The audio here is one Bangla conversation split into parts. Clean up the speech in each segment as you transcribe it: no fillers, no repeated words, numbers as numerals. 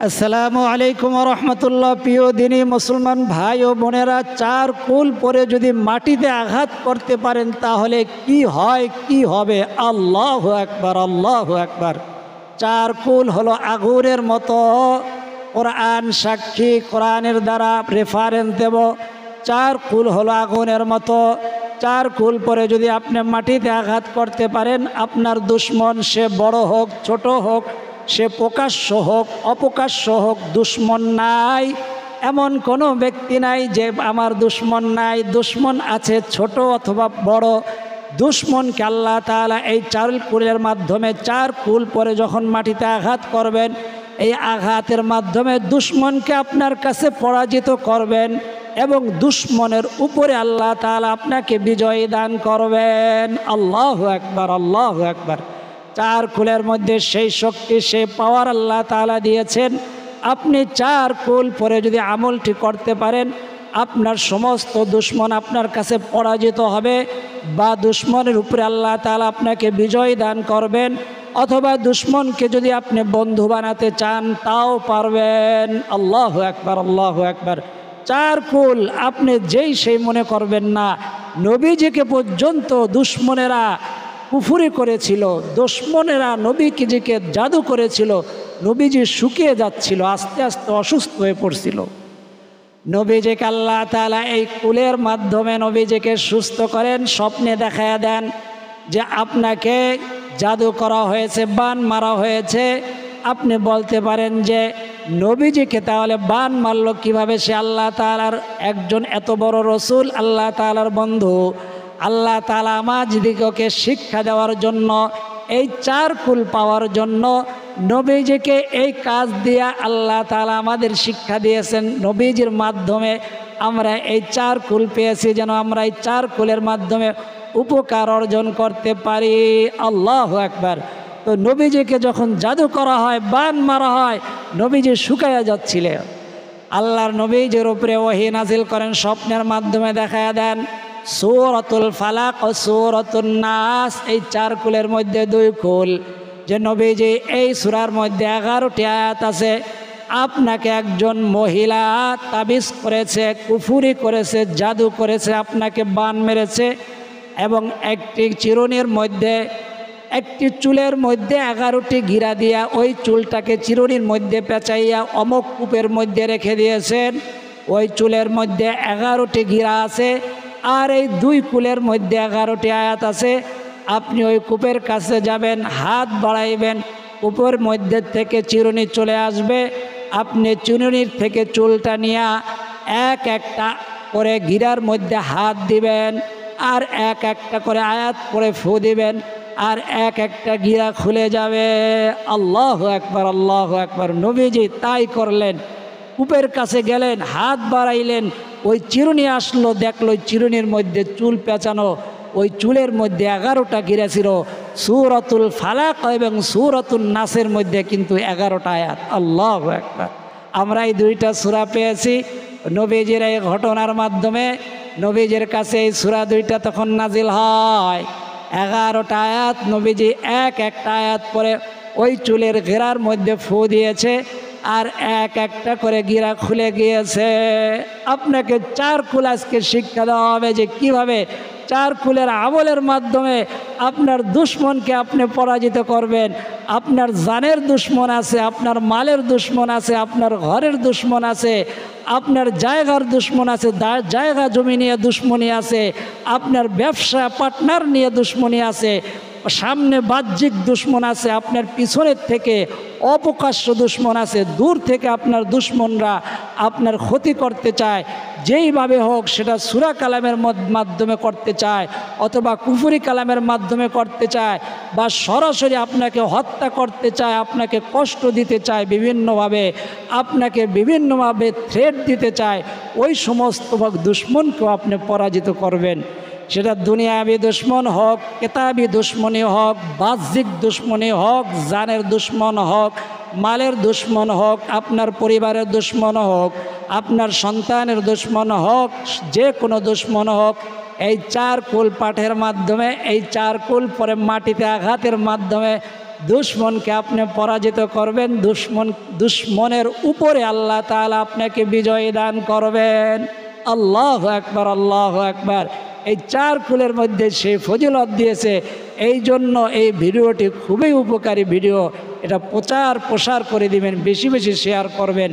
আসসালামু আলাইকুম রহমতুল্লাহ। প্রিয় দিনী মুসলমান ভাই ও বোনেরা, 4 কুল পরে যদি মাটিতে আঘাত করতে পারেন তাহলে কি হয়, কি হবে? আল্লাহু আকবার, আল্লাহু আকবার। 4 কুল হলো আগুনের মতো। কোরআন সাক্ষী, কোরআনের দ্বারা রেফারেন্স দেব। 4 কুল হলো আগুনের মতো। 4 কুল পরে যদি আপনি মাটিতে আঘাত করতে পারেন, আপনার দুশ্মন, সে বড় হোক ছোট হোক, সে প্রকাশ্য হোক অপ্রকাশ্য হোক, দুশ্মন নাই এমন কোনো ব্যক্তি নাই যে আমার দুশ্মন নাই। দুশ্মন আছে ছোট অথবা বড়। দুশ্মনকে আল্লাহ তাআলা এই 4 কুলের মাধ্যমে, 4 কুল পরে যখন মাটিতে আঘাত করবেন, এই আঘাতের মাধ্যমে দুশ্মনকে আপনার কাছে পরাজিত করবেন এবং দুশ্মনের উপরে আল্লাহ তাআলা আপনাকে বিজয় দান করবেন। আল্লাহু আকবার, আল্লাহু আকবার। 4 কুলের মধ্যে সেই শক্তি, সেই পাওয়ার আল্লাহ তাআলা দিয়েছেন। আপনি 4 কুল পরে যদি আমলটি করতে পারেন, আপনার সমস্ত দুশ্মন আপনার কাছে পরাজিত হবে, বা দুশ্মনের উপরে আল্লাহ তাআলা আপনাকে বিজয় দান করবেন, অথবা দুশ্মনকে যদি আপনি বন্ধু বানাতে চান তাও পারবেন। আল্লাহু আকবার, আল্লাহু আকবার। 4 কুল আপনি যেই সেই মনে করবেন না। নবীজিকে পর্যন্ত দুশ্মনেরা কুফরি করেছিল, দুশ্মনেরা নবীজিকে জাদু করেছিল। নবীজি শুকিয়ে যাচ্ছিল, আস্তে আস্তে অসুস্থ হয়ে পড়ছিল। নবীজিকে আল্লাহ তাআলা এই কুলের মাধ্যমে নবীজিকে সুস্থ করেন। স্বপ্নে দেখায়া দেন যে আপনাকে জাদু করা হয়েছে, বান মারা হয়েছে। আপনি বলতে পারেন যে নবীজিকে তাহলে বান মারল কিভাবে? সে আল্লাহ তাআলার একজন এত বড় রসুল, আল্লাহ তাআলার বন্ধু। আল্লাহ তাআলা আমাদেরকে শিক্ষা দেওয়ার জন্য, এই 4 কুল পাওয়ার জন্য নবীজিকে এই কাজ দিয়া আল্লাহ তাআলা আমাদের শিক্ষা দিয়েছেন। নবীজির মাধ্যমে আমরা এই 4 কুল পেয়েছি, যেন আমরা এই 4 কুলের মাধ্যমে উপকার অর্জন করতে পারি। আল্লাহু আকবার। তো নবীজিকে যখন জাদু করা হয়, বান মারা হয়, নবীজি শুকাইয়া যাচ্ছিলেন। আল্লাহর নবীজির উপরে ওহী নাজিল করেন, স্বপ্নের মাধ্যমে দেখায়া দেন সূরাতুল ফালাক ও সূরাতুন নাস। এই 4 কুলের মধ্যে 2 কুল, যে নবীজি এই সূরার মধ্যে 11টি আয়াত আছে। আপনাকে একজন মহিলা তাবিজ করেছে, কুফরি করেছে, জাদু করেছে, আপনাকে বান মেরেছে, এবং একটি চিরুনির মধ্যে, একটি চুলের মধ্যে 11টি গিরা দিয়া ওই চুলটাকে চিরুনির মধ্যে পেঁচাইয়া অমুক কূপের মধ্যে রেখে দিয়েছেন। ওই চুলের মধ্যে 11টি গিরা আছে, আর এই 2 কুলের মধ্যে 11টি আয়াত আছে। আপনি ওই কূপের কাছে যাবেন, হাত বাড়াইবেন, কূপের মধ্যে থেকে চিরুনি চলে আসবে। আপনি চিরুনির থেকে চুলটা নিয়ে এক একটা করে গিরার মধ্যে হাত দিবেন, আর এক একটা করে আয়াত পড়ে ফু দিবেন, আর এক একটা গিরা খুলে যাবে। আল্লাহু আকবার, আল্লাহু আকবার। নবীজি তাই করলেন। কূপের কাছে গেলেন, হাত বাড়াইলেন, ওই চিরুনি আসলো, দেখলো চিরুনির মধ্যে চুল পেঁচানো, ওই চুলের মধ্যে 11টা গিরা ছিল। সূরাতুল ফালাক এবং সূরাতুন নাসের মধ্যে কিন্তু 11টা আয়াত। আল্লাহু আকবার। আমরা এই 2টা সূরা পেয়েছি নবীজির এই ঘটনার মাধ্যমে। নবীজির কাছে এই সূরা 2টা তখন নাজিল হয়। 11টা আয়াত নবীজি এক একটা আয়াত পরে ওই চুলের ঘেরার মধ্যে ফু দিয়েছে, আর এক একটা করে গিরা খুলে গিয়েছে। আপনাকে 4 কুল আজকে শিক্ষা দেওয়া হবে যে কিভাবে 4 কুলের আমলের মাধ্যমে আপনার দুশ্মনকে আপনি পরাজিত করবেন। আপনার জানের দুশ্মন আছে, আপনার মালের দুশ্মন আছে, আপনার ঘরের দুশ্মন আছে, আপনার জায়গার দুশ্মন আছে, জায়গা জমি নিয়ে দুশ্মনী আছে, আপনার ব্যবসা পার্টনার নিয়ে দুশ্মনী আছে, সামনে বাহ্যিক দুশ্মন আছে, আপনার পিছনের থেকে অপ্রকাশ্য দুশ্মন আছে। দূর থেকে আপনার দুশ্মনরা আপনার ক্ষতি করতে চায়, যেইভাবে হোক, সেটা সূরা কালামের মাধ্যমে করতে চায়, অথবা কুফরি কালামের মাধ্যমে করতে চায়, বা সরাসরি আপনাকে হত্যা করতে চায়, আপনাকে কষ্ট দিতে চায় বিভিন্নভাবে, আপনাকে বিভিন্নভাবে থ্রেট দিতে চায়। ওই সমস্ত দুশ্মনকেও আপনি পরাজিত করবেন। সেটা দুনিয়াবি দুশ্মন হোক, কিতাবি দুশ্মনী হোক, বাহ্যিক দুশ্মনী হোক, জানের দুশ্মন হোক, মালের দুশ্মন হোক, আপনার পরিবারের দুশ্মন হোক, আপনার সন্তানের দুশ্মন হোক, যে কোনো দুশ্মন হোক, এই 4 কুল পাঠের মাধ্যমে, এই 4 কুল পরে মাটিতে আঘাতের মাধ্যমে দুশ্মনকে আপনি পরাজিত করবেন, দুশ্মনের উপরে আল্লাহ তাআলা আপনাকে বিজয় দান করবেন। আল্লাহু আকবার, আল্লাহু আকবার। এই 4 কুলের মধ্যে সে ফজিলত দিয়েছে, এই জন্য এই ভিডিওটি খুবই উপকারী ভিডিও। এটা প্রসার করে দিবেন, বেশি বেশি শেয়ার করবেন।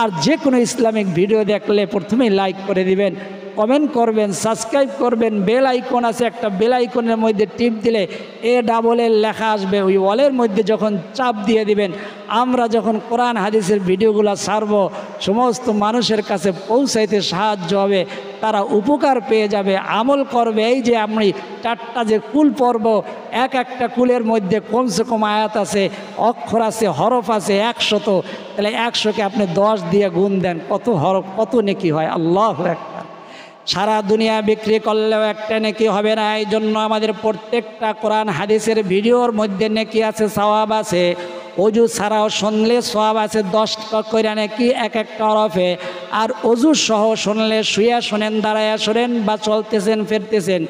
আর যে কোনো ইসলামিক ভিডিও দেখলে প্রথমেই লাইক করে দিবেন, কমেন্ট করবেন, সাবস্ক্রাইব করবেন। বেল আইকন আছে একটা, বেল আইকনের মধ্যে টিপ দিলে AWL লেখা আসবে, ওই ওয়ালের মধ্যে যখন চাপ দিয়ে দিবেন, আমরা যখন কোরআন হাদিসের ভিডিওগুলো ছাড়ব সমস্ত মানুষের কাছে পৌঁছাইতে সাহায্য হবে, তারা উপকার পেয়ে যাবে, আমল করবে। এই যে আমি 4টা যে কুল পড়ব, এক একটা কুলের মধ্যে কমসে কম আয়াত আছে, অক্ষর আছে, হরফ আছে 100। তাহলে 100কে আপনি 10 দিয়ে গুণ দেন, কত হরফ, কত নেকি হয়। আল্লাহু আকবার। সারা দুনিয়া বিক্রি করলেও একটা নেকি হবে না। এই জন্য আমাদের প্রত্যেকটা কোরআন হাদিসের ভিডিওর মধ্যে নেকি আছে, সওয়াব আছে। অজু ছাড়াও শুনলে সওয়াব আছে 10 করে নেকি এক একটা হরফে। আর অজু সহ শুনলে শুয়ে শোনেন, দাঁড়ায়া শোনেন বা চলতেছেন ফিরতেছেন,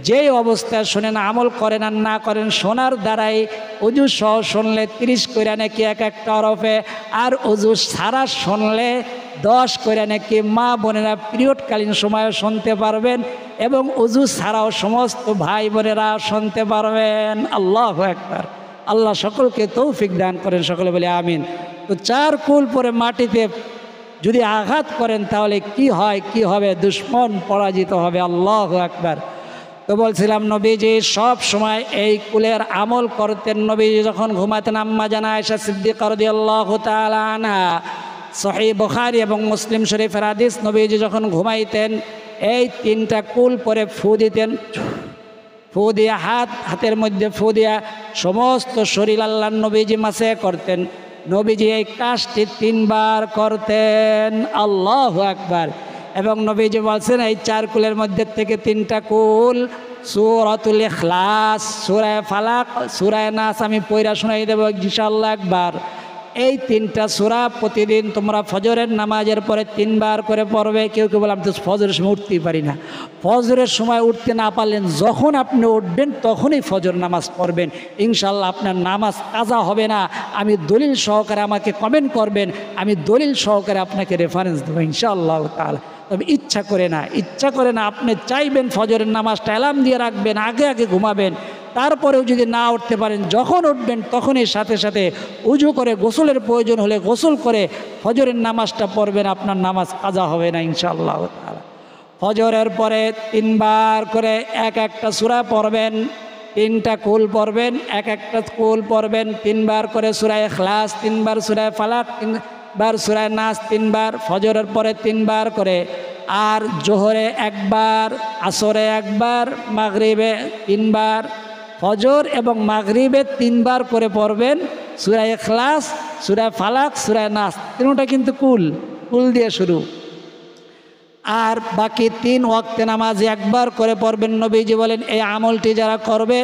যেই অবস্থায় শোনেন, আমল করেন আর না করেন, শোনার দ্বারাই অজু সহ শুনলে 30 করে নাকি এক একটা হরফে। আর অজু ছাড়া শুনলে 10 করে নাকি। মা বোনেরা পিরিয়ডকালীন সময়ে শুনতে পারবেন এবং অজু ছাড়াও সমস্ত ভাই বোনেরা শুনতে পারবেন। আল্লাহু আকবার। আল্লাহ সকলকে তৌফিক দান করেন, সকলে বলে আমিন। তো 4 কুল পরে মাটিতে যদি আঘাত করেন তাহলে কি হয়, কি হবে? দুশ্মন পরাজিত হবে। আল্লাহু আকবার। তো বলছিলাম নবীজি সব সময় এই কুলের আমল করতেন। নবীজি যখন ঘুমাতেন, আম্মা জানা আয়েশা সিদ্দিকা রাদিয়াল্লাহু তাআলা আনহা, সহিহ বুখারী এবং মুসলিম শরীফের হাদিস, নবীজি যখন ঘুমাইতেন এই 3টা কুল পরে ফু দিতেন। ফু দিয়া হাতের মধ্যে ফু দিয়া সমস্ত শরীর আল্লাহ নবীজি মাসে করতেন। নবীজি এই কাজটি 3 বার করতেন। আল্লাহু আকবার। এবং নবীজি বলছেন এই 4 কুলের মধ্যে থেকে 3টা কুল সূরাতুল ইখলাস, সূরা ফালাক, সূরা নাস আমি পড়া শোনাই দেব ইনশাআল্লাহ একবার। এই 3টা সূরা প্রতিদিন তোমরা ফজরের নামাজের পরে 3 বার করে পড়বে। কেউ কেউ বলে আমি তো ফজরের সময় উঠতেই পারি না। ফজরের সময় উঠতে না পারলেন, যখন আপনি উঠবেন তখনই ফজর নামাজ পড়বেন, ইনশাআল্লাহ আপনার নামাজ কাজা হবে না। আমি দলিল সহকারে, আমাকে কমেন্ট করবেন, আমি দলিল সহকারে আপনাকে রেফারেন্স দেবো ইনশাআল্লাহ তাআলা। তবে ইচ্ছা করে না আপনি চাইবেন ফজরের নামাজটা অ্যালার্ম দিয়ে রাখবেন, আগে আগে ঘুমাবেন। তারপরেও যদি না উঠতে পারেন, যখন উঠবেন তখনই সাথে সাথে উজু করে, গোসলের প্রয়োজন হলে গোসল করে ফজরের নামাজটা পড়বেন, আপনার নামাজ কাজা হবে না ইনশাআল্লাহ তাআলা। ফজরের পরে 3 বার করে এক একটা সূরা পড়বেন, 3টা কুল পড়বেন, এক একটা কুল পড়বেন 3 বার করে। সূরা ইখলাস 3 বার, সূরা ফালাক 3 বার, সূরা নাস 3 বার, ফজরের পরে 3 বার করে। আর জোহরে 1 বার, আসরে 1 বার, মাগরিবে 3 বার। ফজর এবং মাগরিবে 3 বার করে পড়বেন সূরা ইখলাস, সূরা ফালাক, সূরা নাস। 3টা কিন্তু কুল দিয়ে শুরু। আর বাকি 3 ওয়াক্তে নামাজ 1 বার করে পড়বেন। নবীজি বলেন এই আমলটি যারা করবে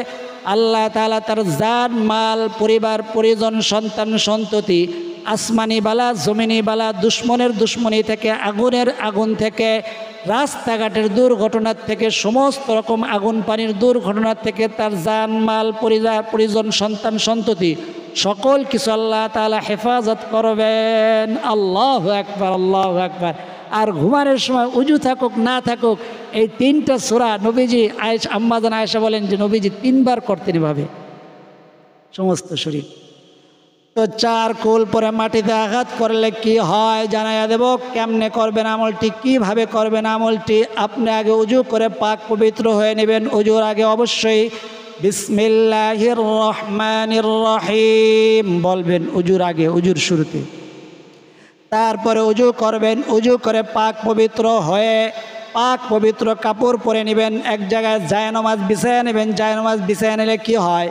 আল্লাহ তাআলা তার জান, মাল, পরিবার, পরিজন, সন্তান, সন্ততি, আসমানি বালা, জমিনি বালা, দুশ্মনের দুশ্মনী থেকে, আগুনের আগুন থেকে, রাস্তাঘাটের দুর্ঘটনার থেকে, সমস্ত রকম আগুন পানির দুর্ঘটনার থেকে তার জান, মাল, পরিজন, সন্তান, সন্ততি সকল কিছু আল্লাহ তাআলা হেফাজত করবেন। আল্লাহু আকবার, আল্লাহু আকবার। আর ঘুমানোর সময় উজু থাকুক না থাকুক এই 3টা সূরা নবীজি আম্মা জান আয়েশা বলেন যে নবীজি 3 বার করতেন এভাবে সমস্ত শরীর। তো 4 কুল পরে মাটিতে আঘাত করলে কি হয় জানাইয়া দেব। কেমনে করবেন আমলটি, কিভাবে করবেন আমলটি? আপনি আগে উজু করে পাক পবিত্র হয়ে নেবেন। উজুর আগে অবশ্যই বিসমিল্লাহির রহমানির রহিম বলবেন উজুর আগে, উজুর শুরুতে। তারপরে উজু করবেন। উজু করে পাক পবিত্র হয়ে পাক পবিত্র কাপড় পরে নেবেন। এক জায়গায় জায়নামাজ বিছায়া নেবেন। জায়নামাজ বিছায়া নিলে কি হয়,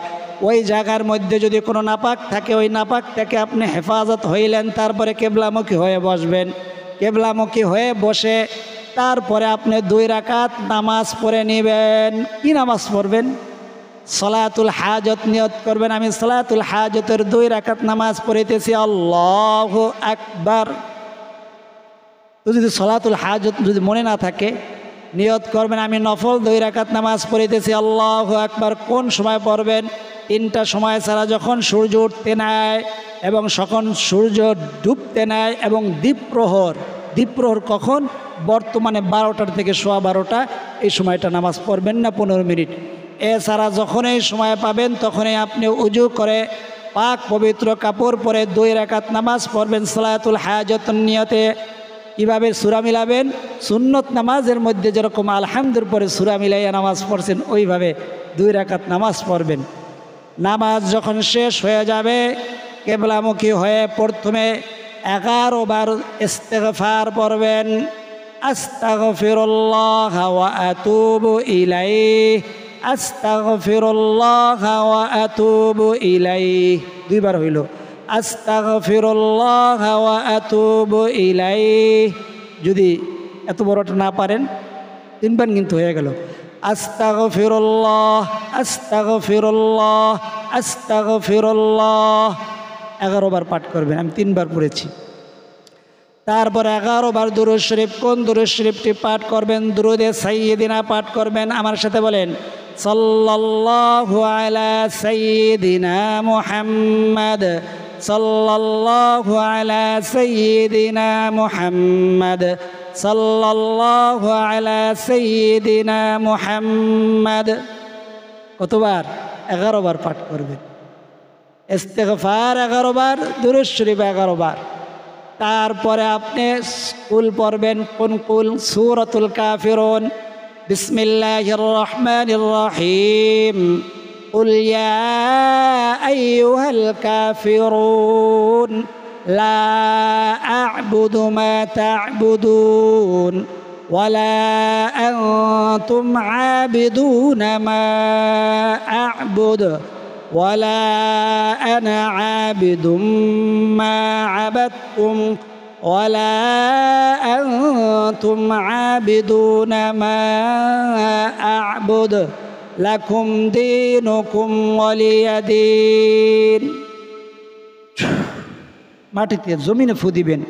ওই জায়গার মধ্যে যদি কোনো নাপাক থাকে ওই নাপাক থেকে আপনি হেফাজত হইলেন। তারপরে কেবলামুখী হয়ে বসবেন। কেবলামুখী হয়ে বসে তারপরে আপনি 2 রাকাত নামাজ পড়ে নেবেন। কি নামাজ পড়বেন? সলাতুল হাজত নিয়ত করবেন। আমি সলাতুল হাজতের 2 রাকাত নামাজ পড়িতেছি, আল্লাহু আকবার। তো যদি সলাতুল হাজত যদি মনে না থাকে নিয়ত করবেন আমি নফল 2 রাকাত নামাজ পড়িতেছি, আল্লাহু আকবার। কোন সময় পড়বেন? তিনটা সময় ছাড়া যখন সূর্য উঠতে নেয় এবং যখন সূর্য ডুবতে নেয় এবং দ্বীপ্রহর কখন? বর্তমানে 12টার থেকে 12:15 এই সময়টা নামাজ পড়বেন না 15 মিনিট। এছাড়া যখন এই সময় পাবেন তখনই আপনি উজু করে পাক পবিত্র কাপড় পরে 2 রাকাত নামাজ পড়বেন সালাতুল হাজাতুন নিয়তে। কীভাবে সূরা মিলাবেন? সুন্নত নামাজের মধ্যে যেরকম আলহামদুর পরে সূরা মিলাইয়া নামাজ পড়ছেন ওইভাবে 2 রাকাত নামাজ পড়বেন। নামাজ যখন শেষ হয়ে যাবে কিবলামুখী হয়ে প্রথমে 11 বার ইস্তিগফার পড়বেন। আস্তাগফিরুল্লাহ ওয়া আতুবু ইলাইহি, আস্তাগফিরুল্লাহ ওয়া আতুবু ইলাইহি। 2 বার হইল আস্তাগফিরুল্লাহ ওয়া আতুবু ইলাইহি। যদি এত বড়টা না পারেন 3 বার কিন্তু হয়ে গেল। আস্তাগফিরুল্লাহ, আস্তাগফিরুল্লাহ, আস্তাগফিরুল্লাহ 11 বার পাঠ করবেন। আমি 3 বার পড়েছি। তারপর 11 বার দুরূদ শরীফ। কোন দুরূদ শরীফটি পাঠ করবেন? দুরূদে সাইয়্যিদিনা পাঠ করবেন। আমার সাথে বলেন সাল্লাল্লাহু আলা সাইয়্যিদিনা মুহাম্মাদ, সাল্লাল্লাহু আলা সাইয়্যিদিনা মুহাম্মাদ, সাল্লাল্লাহু আলা সাইয়্যিদিনা মুহাম্মাদ। কতবার? 11 বার পাঠ করবেন। ইস্তিগফার 11 বার, দুরূদ শরীফ 11 বার। তারপরে আপনি কুল পড়বেন। কোন কুল? সূরাতুল কাফিরুন। বিসমিল্লাহির রহমানির রহিম। কুল ইয়া আইয়ুহাল কাফিরুন লা আ'বুদু মা তা'বুদুন ওয়ালা আনতুম আবিদুনা মা আ'বুদু ওয়ালা আনা আবিদুম মা আবাদতুম ওয়ালা আনতুম আবিদুনা মা আ'বুদু লাকুম দীনুকুম ওয়ালিয়া দীন। মাটিতে জমিনে ফু দিবেন।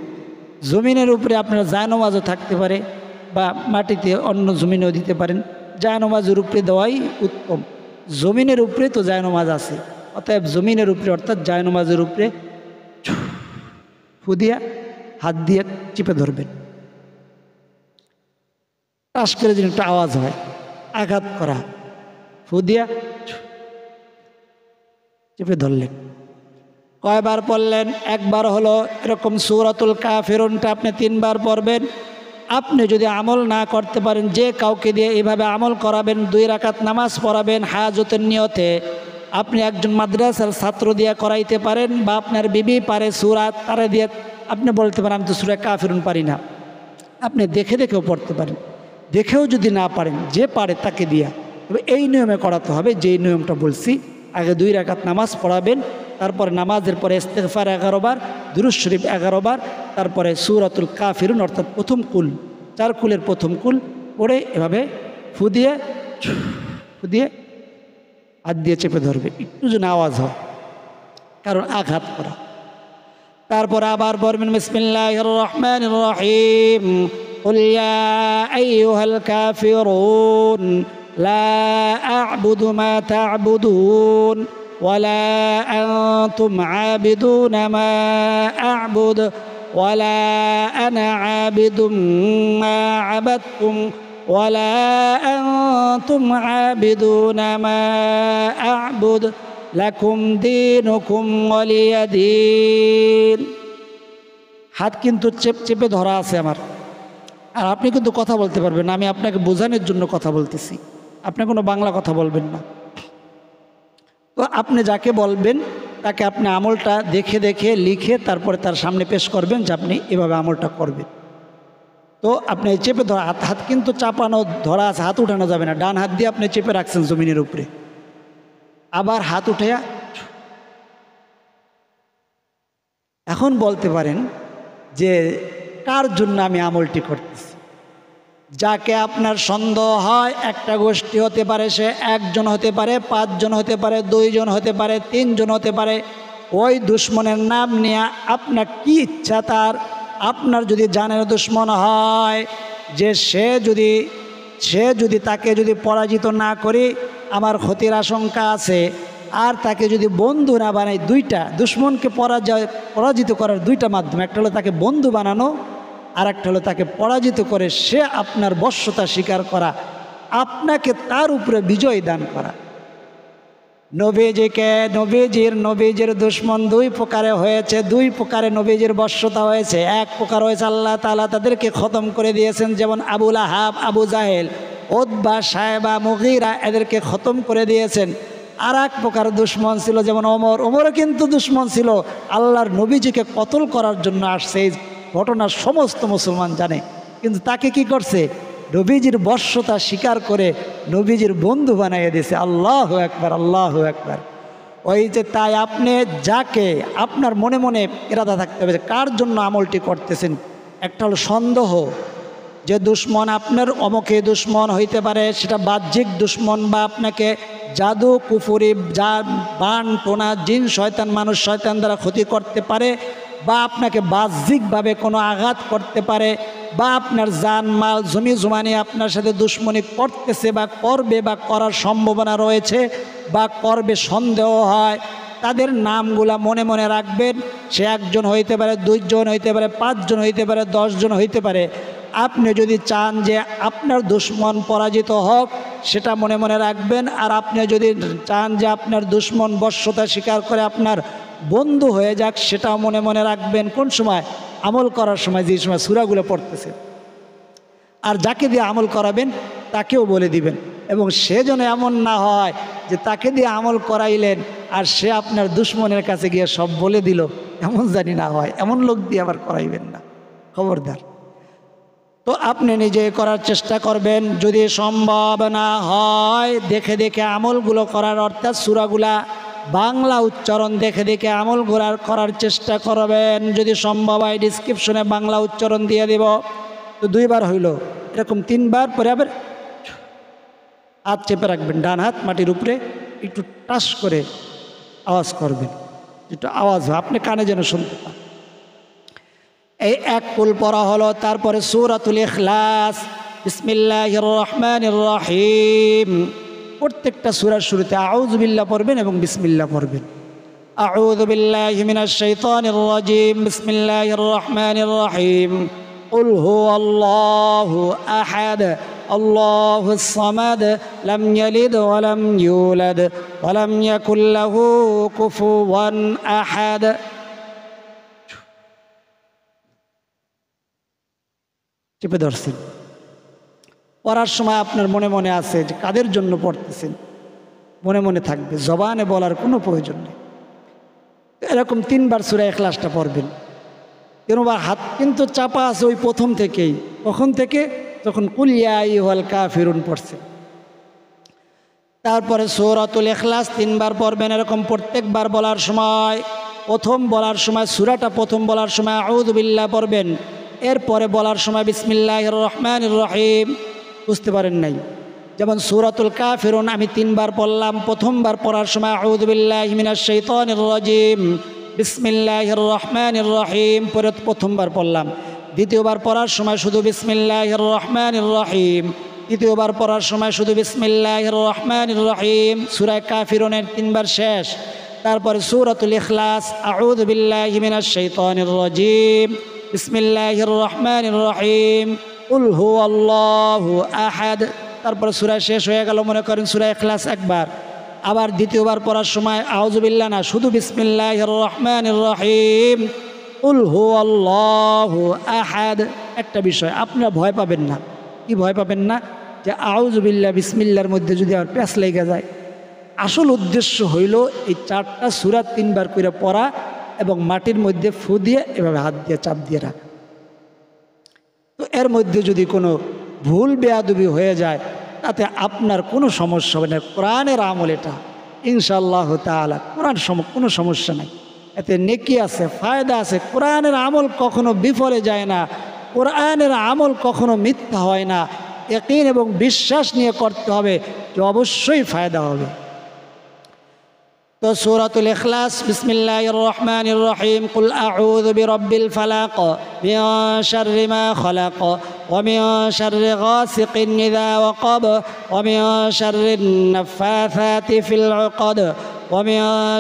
জমিনের উপরে আপনার জায়নামাজও থাকতে পারে বা মাটিতে অন্য জমিনেও দিতে পারেন। জায়নামাজের উপরে দেওয়াই উত্তম। জমিনের উপরে তো জায়নামাজ আছে, অতএব জমিনের উপরে অর্থাৎ জায়নামাজের উপরে ফু দিয়া হাত দিয়ে চিপে ধরবেন। টাস করে যেন একটা আওয়াজ হয়, আঘাত করা। ফু দিয়া চেপে ধরলেন। কয়বার পড়লেন? 1 বার হলো। এরকম সূরাতুল কাফিরুনটা আপনি 3 বার পড়বেন। আপনি যদি আমল না করতে পারেন, যে কাউকে দিয়ে এইভাবে আমল করাবেন, 2 রাকাত নামাজ পড়াবেন হাজতের নিয়তে। আপনি একজন মাদ্রাসার ছাত্র দিয়ে করাইতে পারেন বা আপনার বিবি পারে সূরা, তারা দিয়ে আপনি বলতে পারেন আমি তো সূরা কাফিরুন পারি না। আপনি দেখে দেখেও পড়তে পারেন। দেখেও যদি না পারেন, যে পারে তাকে দিয়া, তবে এই নিয়মে করাতে হবে যেই নিয়মটা বলছি। আগে 2 রাকাত নামাজ পড়াবেন, তারপরে নামাজের পরে ইস্তিগফার 11 বার, দুরূদ শরীফ 11 বার, তারপরে সূরাতুল কাফিরুন অর্থাৎ প্রথম কুল, 4 কুলের প্রথম কুল পড়ে এভাবে ফু দিয়ে হাত দিয়ে চেপে ধরবে। একটু যেন আওয়াজ হয়, কারণ আঘাত করা। তারপর আবার পড়বেন বিসমিল্লাহির রহমানির রহিম। কুল ইয়া আইয়ুহাল কাফিরুন লা আ'বুদু মা তা'বুদুন ওয়ালা আনতুম আবিদুনা মা আ'বুদু ওয়ালা আনা আবিদুম মা আবাদতুম ওয়ালা আনতুম আবিদুনা মা আ'বুদু লাকুম দীনুকুম ওয়ালিয়া দীন। হাত কিন্তু চেপে ধরা আছে আমার, আর আপনি কিন্তু কথা বলতে পারবেন না। আমি আপনাকে বোঝানোর জন্য কথা বলতেছি, আপনি কোনো বাংলা কথা বলবেন না। তো আপনি যাকে বলবেন তাকে আপনি আমলটা দেখে দেখে লিখে তারপরে তার সামনে পেশ করবেন যে আপনি এভাবে আমলটা করবেন। তো আপনি চেপে ধরা, হাত কিন্তু চাপানো ধরা আছে, হাত উঠানো যাবে না। ডান হাত দিয়ে আপনি চেপে রাখছেন জমিনের উপরে, আবার হাত উঠাইয়া এখন বলতে পারেন যে কার জন্য আমি আমলটি করতেছি। যাকে আপনার সন্দেহ হয়, একটা গোষ্ঠী হতে পারে, সে 1 জন হতে পারে, 5 জন হতে পারে, 2 জন হতে পারে, 3 জন হতে পারে। ওই দুশ্মনের নাম নিয়ে আপনার কি ইচ্ছা তার, আপনার যদি জানের দুশ্মন হয় যে সে যদি তাকে যদি পরাজিত না করি আমার ক্ষতির আশঙ্কা আছে, আর তাকে যদি বন্ধু না বানাই, দুইটা দুশ্মনকে পরাজিত করার দুইটা মাধ্যম, একটা হলো তাকে বন্ধু বানানো, আর একটা হলো তাকে পরাজিত করে সে আপনার বশ্যতা স্বীকার করা, আপনাকে তার উপরে বিজয় দান করা। নবীজির দুশ্মন দুই প্রকারে হয়েছে, দুই প্রকারে নবীজির বশ্যতা হয়েছে। এক প্রকার হয়েছে আল্লাহ তাআলা তাদেরকে খতম করে দিয়েছেন, যেমন আবুল আহাব, আবু জাহেল, উতবা, সায়বা, মুগীরা, এদেরকে খতম করে দিয়েছেন। আর এক প্রকার দুশ্মন ছিল যেমন ওমরও কিন্তু দুশ্মন ছিল, আল্লাহর নবীজিকে কতল করার জন্য আসছে। এই ঘটনা সমস্ত মুসলমান জানে, কিন্তু তাকে কি করছে? নবীজির বশ্যতা স্বীকার করে নবীজির বন্ধু বানিয়ে দিয়েছে। আল্লাহু আকবার, আল্লাহু আকবার। ওই যে তাই আপনি যাকে আপনার মনে মনে ইরাদা থাকতে হবে কার জন্য আমলটি করতেছেন। একটা হলো সন্দেহ, যে দুশ্মন আপনার অমুকে দুশ্মন হইতে পারে, সেটা বাহ্যিক দুশ্মন বা আপনাকে জাদু কুফুরি যা বান টোনা জিন শয়তান মানুষ শয়তান দ্বারা ক্ষতি করতে পারে, বা আপনাকে বাহ্যিকভাবে কোনো আঘাত করতে পারে, বা আপনার জান মাল জমি জমানি আপনার সাথে দুশ্মনী করতেছে বা করবে বা করার সম্ভাবনা রয়েছে বা করবে সন্দেহ হয়, তাদের নামগুলা মনে মনে রাখবেন। সে একজন হইতে পারে, দুইজন হইতে পারে, পাঁচজন হইতে পারে, 10 জন হইতে পারে। আপনি যদি চান যে আপনার দুশ্মন পরাজিত হোক, সেটা মনে মনে রাখবেন। আর আপনি যদি চান যে আপনার দুশ্মন বশ্যতা স্বীকার করে আপনার বন্ধু হয়ে যাক, সেটাও মনে মনে রাখবেন। কোন সময়? আমল করার সময়, যে সময় সূরাগুলো পড়তেছে। আর যাকে দিয়ে আমল করাবেন তাকেও বলে দিবেন, এবং সে যেন এমন না হয় যে তাকে দিয়ে আমল করাইলেন আর সে আপনার দুশ্মনের কাছে গিয়ে সব বলে দিল, এমন জানি না হয়। এমন লোক দিয়ে আবার করাইবেন না, খবরদার। তো আপনি নিজে করার চেষ্টা করবেন। যদি সম্ভব না হয় দেখে দেখে আমলগুলো করার, অর্থাৎ সূরাগুলা বাংলা উচ্চারণ দেখে দেখে আমল করার চেষ্টা করবেন। যদি সম্ভব হয় ডিসক্রিপশনে বাংলা উচ্চারণ দিয়ে দেব। তো 2 বার হইল, এরকম 3 বার পরে আবার হাত চেপে রাখবেন, ডান হাত মাটির উপরে একটু টাস করে আওয়াজ করবেন, একটু আওয়াজ হয় আপনি কানে যেন শুনতে পান। এই এক কুল পড়া হলো। তারপরে সূরাতুল ইখলাস, বিসমিল্লাহির রহমানির রহিম। প্রত্যেকটা সূরার শুরুতে আউযু বিল্লাহ পড়বেন এবং বিসমিল্লাহ পড়বেন। আউযু বিল্লাহি মিনাশ শাইতানির রাজিম, বিসমিল্লাহির রহমানির রহিম। কুল হুয়াল্লাহু আহাদ, আল্লাহুস সামাদ, লাম ইয়ালিদ ওয়া লাম ইউলাদ ওয়া লাম ইয়াকুল লাহু কুফুওয়ান আহাদ। চেপে ধরছেন। পড়ার সময় আপনার মনে মনে আছে যে কাদের জন্য পড়তেছেন, মনে মনে থাকবে, জবানে বলার কোনো প্রয়োজন নেই। এরকম 3 বার সূরা ইখলাসটা পড়বেন। 3 বার হাত কিন্তু চাপা আছে ওই প্রথম থেকেই। কখন থেকে? যখন কুল ইয়া আইয়ুহাল কাফিরুন পড়ছেন। তারপরে সূরাতুল ইখলাস 3 বার পড়বেন। এরকম প্রত্যেকবার বলার সময়, প্রথম বলার সময় সূরাটা প্রথম বলার সময় আউযু বিল্লাহ পড়বেন, এরপরে বলার সময় বিসমিল্লাহির রহমানির রহিম। বুঝতে পারেন নাই? যেমন সূরাতুল কাফিরুন আমি 3 বার পড়লাম, প্রথমবার পড়ার সময় আউযু বিল্লাহি মিনাশ শাইতানির রাজিম, বিসমিল্লাহির রহমানির রহিম পরে প্রথমবার পড়লাম। দ্বিতীয়বার পড়ার সময় শুধু বিসমিল্লাহির রহমানির রহিম, তৃতীয়বার পড়ার সময় শুধু বিসমিল্লাহির রহমানির রহিম। সূরা কাফিরুনের 3 বার শেষ। তারপরে সূরাতুল ইখলাস, আউযু বিল্লাহি মিনাশ শাইতানির রাজিম, বিসমিল্লাহির রহমানির রহিম, কুল হুয়াল্লাহু আহাদ। তারপরে সূরা শেষ হয়ে গেল। মনে করেন সূরা ইখলাস একবার, আবার দ্বিতীয়বার পড়ার সময় আউযু বিল্লাহ না, শুধু বিসমিল্লাহির রহমানির রহিম, কুল হুয়াল্লাহু আহাদ। একটা বিষয় আপনারা ভয় পাবেন না। কি ভয় পাবেন না? যে আউযু বিল্লাহ বিসমিল্লাহর মধ্যে যদি আর প্যাঁচ লেগে যায়। আসল উদ্দেশ্য হইল এই 4টা সূরা 3 বার করে পড়া এবং মাটির মধ্যে ফু দিয়ে এভাবে হাত দিয়ে চাপ দিয়ে রাখা। তো এর মধ্যে যদি কোনো ভুল বেয়াদবি হয়ে যায় তাতে আপনার কোনো সমস্যা হবে না। কোরআনের আমল এটা, ইনশাআল্লাহ তাআলা কোনো সমস্যা নাই। এতে নেকি আছে, ফায়দা আছে। কোরআনের আমল কখনো বিফলে যায় না, কোরআনের আমল কখনো মিথ্যা হয় না। ইয়াকিন এবং বিশ্বাস নিয়ে করতে হবে যে অবশ্যই ফায়দা হবে। তো সূরাতুল ইখলাস, বিসমিল্লাহির রহমানির রহিম, কুল আউযু বিরাব্বিল ফালাক, মিন শাররি মা খালাক, ওয়া মিন শাররি গাসিকিন ইযা ওয়াকাব, ওয়া মিন শাররিন নাফাসাতি ফিল উকাদ, ومن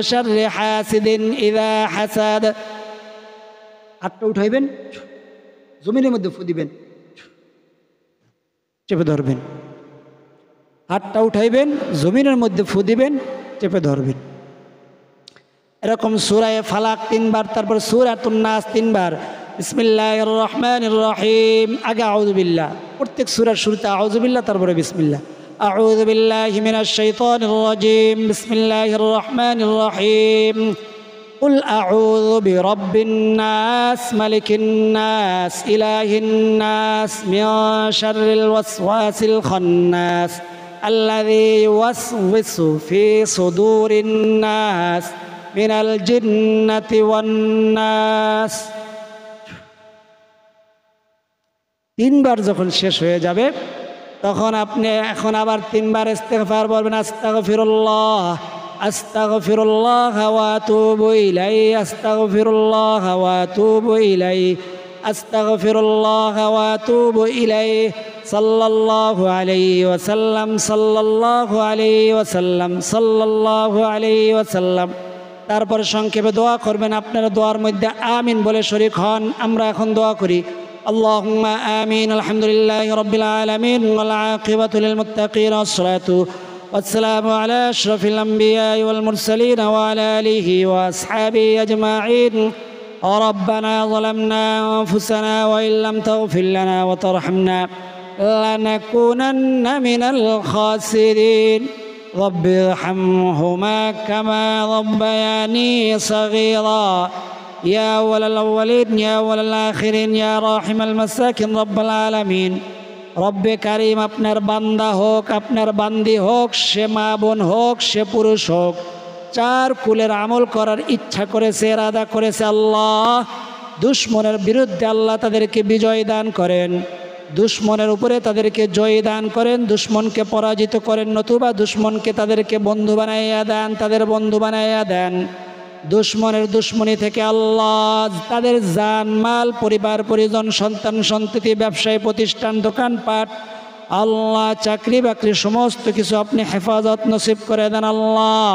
شر حاسد إذا حسد হাতটা উঠাইবেন, জমিনের মধ্যে ফু দিবেন, চেপে ধরবেন। হাতটা উঠাইবেন, জমিনের মধ্যে ফু দিবেন, চেপে ধরবেন। এরকম সূরা ফালাক 3 বার, তারপর সূরাতুন নাস 3 বার। বিসমিল্লাহির রহমানির রহিম, আগে আউযু বিল্লাহ, প্রত্যেক সূরার শুরুতে আউযু বিল্লাহ, তারপরে বিসমিল্লাহ। আউযু বিল্লাহি মিনাশ শাইতানির রাজিম, বিসমিল্লাহির রহমানির রহিম। قل أعوذ برب الناس ملك الناس إله الناس من شر الوسواس الخناس الذي يوسوس في صدور الناس من الجنة والناس। 3 বার যখন শেষ হয়ে যাবে তখন আপনি এখন আবার 3 বার ইস্তিগফার বলবেন, আস্তাগফিরুল্লাহ আস্তাগফিরুল্লাহ ওয়া আতুবু ইলাইহি, আস্তাগফিরুল্লাহ ওয়া আতুবু ইলাইহি, আস্তাগফিরুল্লাহ ওয়া আতুবু ইলাইহি। সাল্লাল্লাহু আলাইহি ওয়াসাল্লাম, সাল্লাল্লাহু আলাইহি ওয়াসাল্লাম, সাল্লাল্লাহু আলাইহি ওয়াসাল্লাম। তারপর সংক্ষেপে দোয়া করবেন। আপনারা দোয়ার মধ্যে আমিন বলে শরীক হন। আমরা এখন দোয়া করি। আল্লাহুম্মা আমিন। আলহামদুলিল্লাহি রাব্বিল আলামিন ওয়াল আকিবাতু লিল মুত্তাকিন ওয়াসসালাতু والسلام على أشرف الأنبياء والمرسلين وعلى آله وأصحابه أجمعين. ربنا ظلمنا أنفسنا وإن لم تغفر لنا وترحمنا لنكونن من الخاسرين. رب ارحمهما كما ربياني صغيرا يا أول الأولين يا أول الآخرين يا راحم المساكين رب العالمين. রব্বে কারিম, আপনার বান্দা হোক, আপনার বান্দি হোক, সে মা বোন হোক, সে পুরুষ হোক, 4 কুলের আমল করার ইচ্ছা করেছে, ইরাদা করেছে, আল্লাহ দুশ্মনের বিরুদ্ধে আল্লাহ তাদেরকে বিজয় দান করেন, দুশ্মনের উপরে তাদেরকে জয় দান করেন, দুশ্মনকে পরাজিত করেন, নতুবা দুশ্মনকে তাদেরকে বন্ধু বানাইয়া দেন, তাদের বন্ধু বানাইয়া দেন। দুশ্মনের দুশ্মনী থেকে আল্লাহ তাদের জান মাল, পরিবার পরিজন, সন্তান সন্ততি, ব্যবসায়ী প্রতিষ্ঠান, দোকানপাট, আল্লাহ চাকরি বাকরি সমস্ত কিছু আপনি হেফাজত নসিব করে দেন। আল্লাহ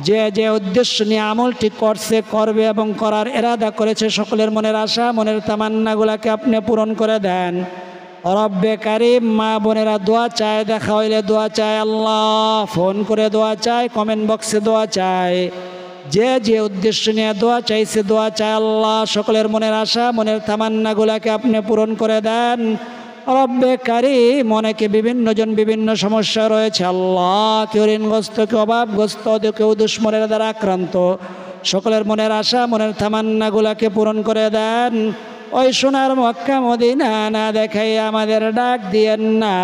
যে যে উদ্দেশ্য নিয়ে আমলটি করছে, করবে এবং করার ইরাদা করেছে, সকলের মনের আশা, মনের তামান্নাগুলাকে আপনি পূরণ করে দেন। রব্বে কারিম, মা বোনেরা দোয়া চায়, দেখা হইলে দোয়া চায়, আল্লাহ ফোন করে দোয়া চায়, কমেন্ট বক্সে দোয়া চায়, যে যে উদ্দেশ্য নিয়ে দোয়া চাইছে, দোয়া চায়, আল্লাহ সকলের মনের আশা, মনের তামান্নাগুলাকে আপনি পূরণ করে দেন। রব্বে কারিম, অনেকে বিভিন্ন জন বিভিন্ন সমস্যা রয়েছে, আল্লাহ কেউ ঋণগ্রস্ত, কেউ অভাবগ্রস্ত, কেউ দুশ্মনের দ্বারা আক্রান্ত, সকলের মনের আশা, মনের তামান্নাগুলাকে পূরণ করে দেন। ওই সোনার মক্কা মদিনা না দেখাই আমাদের ডাক দিয়েন না।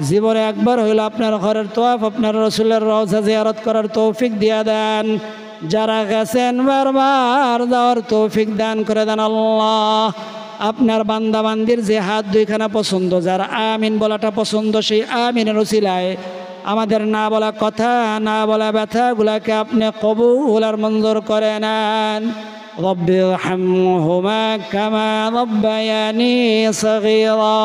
জীবনে একবার হইল আপনার ঘরের তওয়াফ, আপনার রাসূলের রওজা জিয়ারত করার তৌফিক দিয়া দেন। যারা গেছেন বারবার যাওয়ার তৌফিক দান করে দেন। আল্লাহ আপনার বান্দা বান্দির যে হাত 2খানা পছন্দ, যারা আমিন বলাটা পছন্দ, সেই আমিনের উসিলায় আমাদের না বলা কথা, না বলা ব্যথাগুলাকে আপনি কবুল আর মঞ্জুর করে নেন। রব্বি রহমহুমা কামা রব্বায়ানি সগীরা।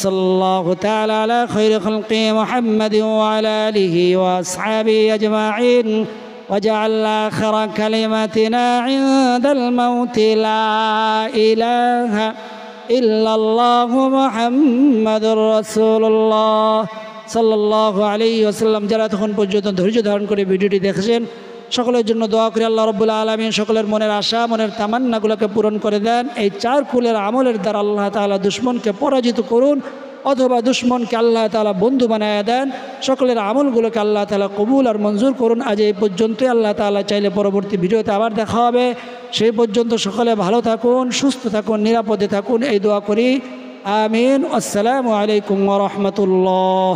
সাল্লাল্লাহু তাআলা আলা খায়রি খালকি মুহাম্মাদিন ওয়া আলা আলিহি ওয়া আসহাবিহি আজমাইন। واجعل آخر كلمتنا عند الموت لا إله إلا الله محمد رسول الله صلى الله عليه وسلم। যারা তখন পর্যন্ত ধৈর্য ধারণ করে ভিডিওটি দেখেছেন, সকলের জন্য দোয়া করি আল্লাহ রাব্বুল আলামিন সকলের মনের আশা, মনের তামান্নাগুলোকে পূরণ করে দেন। এই 4 কুলের আমলের দ্বারা আল্লাহ তাআলা দুশ্মনকে পরাজিত করুন, অথবা দুশ্মনকে আল্লাহ তাআলা বন্ধু বানায়া দেন। সকলের আমলগুলোকে আল্লাহ তাআলা কবুল আর মঞ্জুর করুন। আজ এই পর্যন্তই। আল্লাহ তাআলা চাইলে পরবর্তী ভিডিওতে আবার দেখা হবে। সেই পর্যন্ত সকলে ভালো থাকুন, সুস্থ থাকুন, নিরাপদে থাকুন, এই দোয়া করি। আমিন। আসসালামু আলাইকুম ওয়া রাহমাতুল্লাহ।